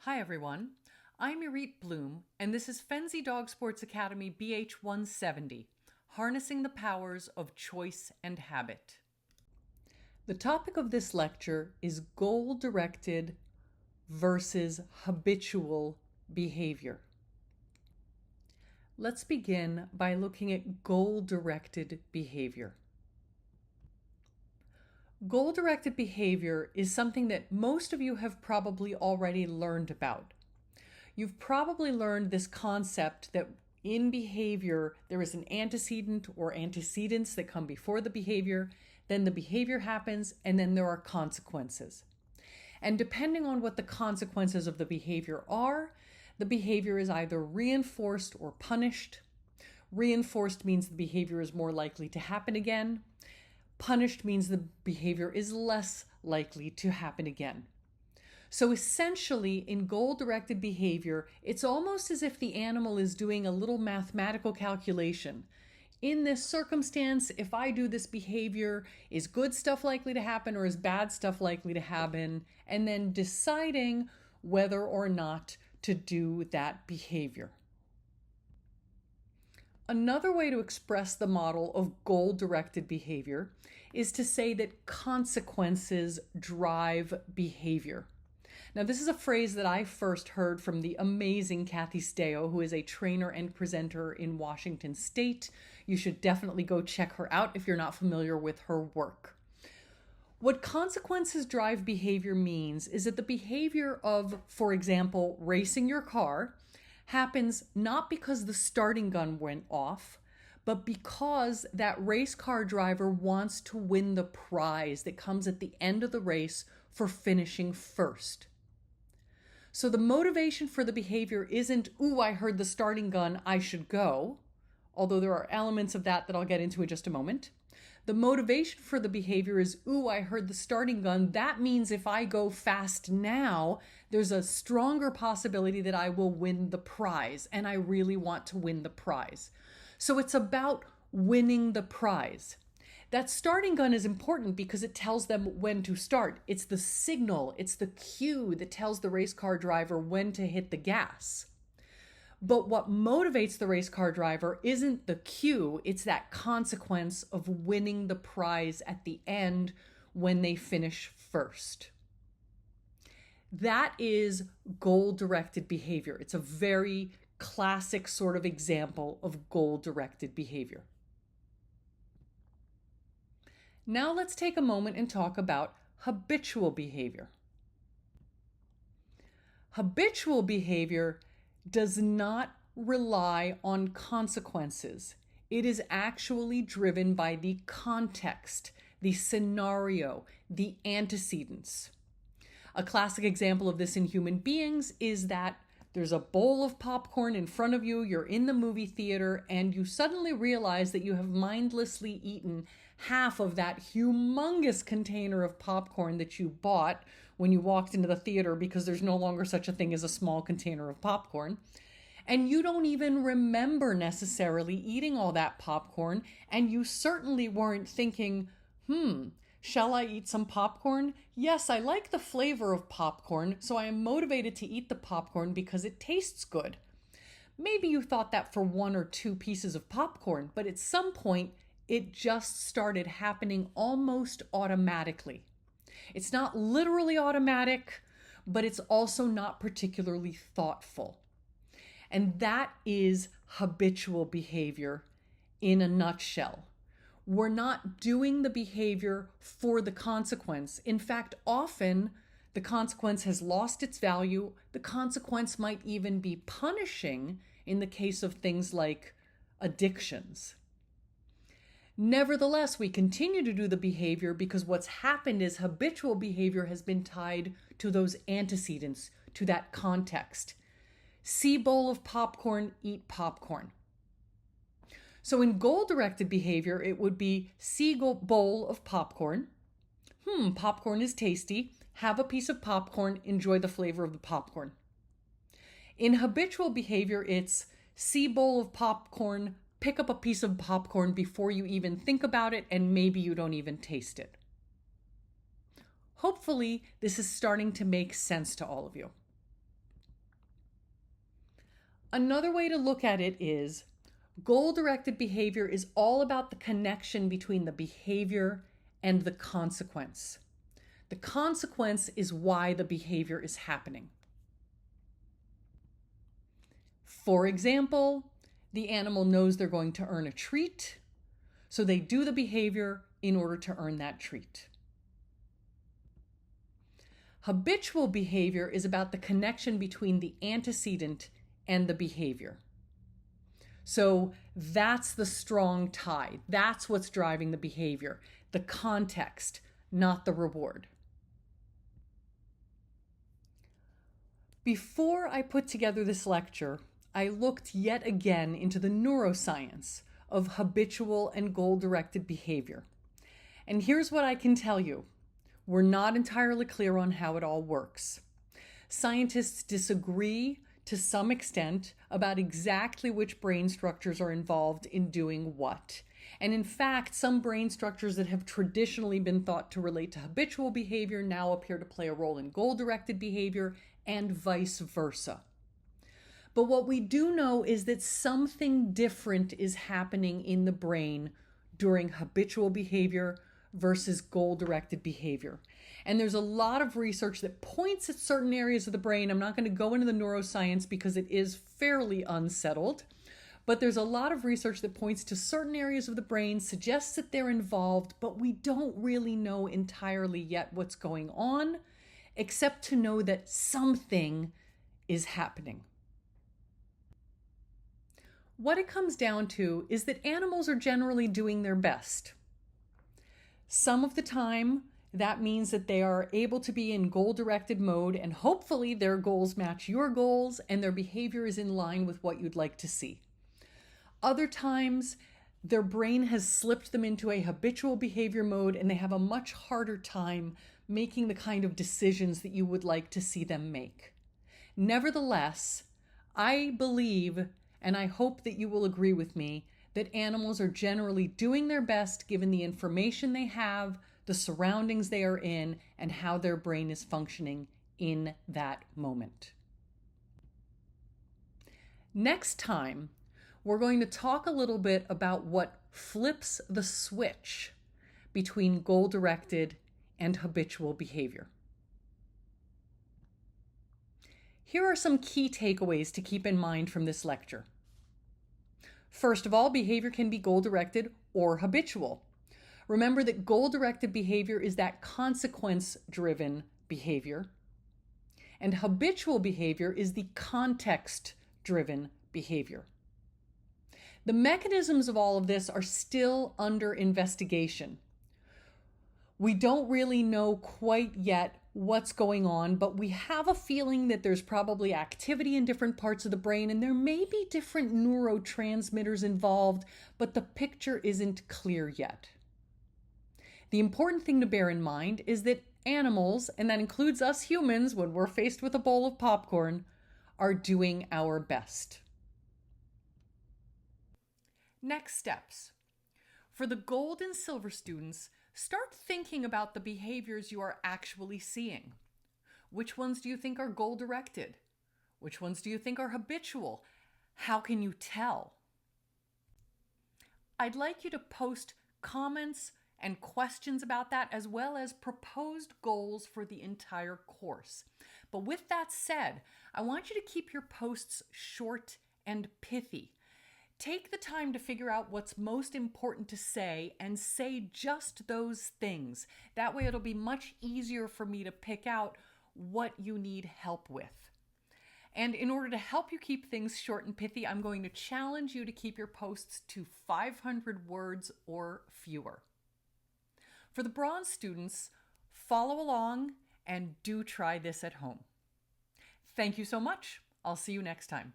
Hi everyone, I'm Irit Bloom, and this is Fenzi Dog Sports Academy BH 170, Harnessing the Powers of Choice and Habit. The topic of this lecture is goal-directed versus habitual behavior. Let's begin by looking at goal-directed behavior. Goal-directed behavior is something that most of you have probably already learned about. You've probably learned this concept that in behavior, there is an antecedent or antecedents that come before the behavior, then the behavior happens, and then there are consequences. And depending on what the consequences of the behavior are, the behavior is either reinforced or punished. Reinforced means the behavior is more likely to happen again. Punished means the behavior is less likely to happen again. So essentially, in goal-directed behavior, it's almost as if the animal is doing a little mathematical calculation. In this circumstance, if I do this behavior, is good stuff likely to happen or is bad stuff likely to happen? And then deciding whether or not to do that behavior. Another way to express the model of goal-directed behavior is to say that consequences drive behavior. Now, this is a phrase that I first heard from the amazing Kathy Steo, who is a trainer and presenter in Washington State. You should definitely go check her out if you're not familiar with her work. What consequences drive behavior means is that the behavior of, for example, racing your car happens not because the starting gun went off, but because that race car driver wants to win the prize that comes at the end of the race for finishing first. So the motivation for the behavior isn't, ooh, I heard the starting gun, I should go, although there are elements of that I'll get into in just a moment. The motivation for the behavior is, ooh, I heard the starting gun. That means if I go fast now, there's a stronger possibility that I will win the prize, and I really want to win the prize. So it's about winning the prize. That starting gun is important because it tells them when to start. It's the signal, it's the cue that tells the race car driver when to hit the gas. But what motivates the race car driver isn't the cue, it's that consequence of winning the prize at the end when they finish first. That is goal-directed behavior. It's a very classic sort of example of goal-directed behavior. Now let's take a moment and talk about habitual behavior. Habitual behavior does not rely on consequences. It is actually driven by the context, the scenario, the antecedents. A classic example of this in human beings is that there's a bowl of popcorn in front of you, you're in the movie theater, and you suddenly realize that you have mindlessly eaten half of that humongous container of popcorn that you bought when you walked into the theater because there's no longer such a thing as a small container of popcorn. And you don't even remember necessarily eating all that popcorn, and you certainly weren't thinking, shall I eat some popcorn? Yes, I like the flavor of popcorn, so I am motivated to eat the popcorn because it tastes good. Maybe you thought that for one or two pieces of popcorn, but at some point, it just started happening almost automatically. It's not literally automatic, but it's also not particularly thoughtful. And that is habitual behavior in a nutshell. We're not doing the behavior for the consequence. In fact, often the consequence has lost its value. The consequence might even be punishing in the case of things like addictions. Nevertheless, we continue to do the behavior because what's happened is habitual behavior has been tied to those antecedents, to that context. See bowl of popcorn, eat popcorn. So in goal-directed behavior, it would be see bowl of popcorn. Popcorn is tasty. Have a piece of popcorn. Enjoy the flavor of the popcorn. In habitual behavior, it's see bowl of popcorn. Pick up a piece of popcorn before you even think about it, and maybe you don't even taste it. Hopefully, this is starting to make sense to all of you. Another way to look at it is goal-directed behavior is all about the connection between the behavior and the consequence. The consequence is why the behavior is happening. For example, the animal knows they're going to earn a treat, so they do the behavior in order to earn that treat. Habitual behavior is about the connection between the antecedent and the behavior. So that's the strong tie. That's what's driving the behavior, the context, not the reward. Before I put together this lecture, I looked yet again into the neuroscience of habitual and goal-directed behavior. And here's what I can tell you. We're not entirely clear on how it all works. Scientists disagree to some extent about exactly which brain structures are involved in doing what. And in fact, some brain structures that have traditionally been thought to relate to habitual behavior now appear to play a role in goal-directed behavior, and vice versa. But what we do know is that something different is happening in the brain during habitual behavior versus goal-directed behavior. And there's a lot of research that points at certain areas of the brain. I'm not going to go into the neuroscience because it is fairly unsettled, but there's a lot of research that points to certain areas of the brain, suggests that they're involved, but we don't really know entirely yet what's going on, except to know that something is happening. What it comes down to is that animals are generally doing their best. Some of the time, that means that they are able to be in goal-directed mode, and hopefully their goals match your goals and their behavior is in line with what you'd like to see. Other times, their brain has slipped them into a habitual behavior mode and they have a much harder time making the kind of decisions that you would like to see them make. Nevertheless, I believe, and I hope that you will agree with me, that animals are generally doing their best given the information they have, the surroundings they are in, and how their brain is functioning in that moment. Next time, we're going to talk a little bit about what flips the switch between goal-directed and habitual behavior. Here are some key takeaways to keep in mind from this lecture. First of all, behavior can be goal-directed or habitual. Remember that goal-directed behavior is that consequence-driven behavior, and habitual behavior is the context-driven behavior. The mechanisms of all of this are still under investigation. We don't really know quite yet what's going on, but we have a feeling that there's probably activity in different parts of the brain and there may be different neurotransmitters involved, but the picture isn't clear yet. The important thing to bear in mind is that animals, and that includes us humans when we're faced with a bowl of popcorn, are doing our best. Next steps. For the gold and silver students, start thinking about the behaviors you are actually seeing. Which ones do you think are goal-directed? Which ones do you think are habitual? How can you tell? I'd like you to post comments and questions about that, as well as proposed goals for the entire course. But with that said, I want you to keep your posts short and pithy. Take the time to figure out what's most important to say and say just those things. That way it'll be much easier for me to pick out what you need help with. And in order to help you keep things short and pithy, I'm going to challenge you to keep your posts to 500 words or fewer. For the bronze students, follow along and do try this at home. Thank you so much. I'll see you next time.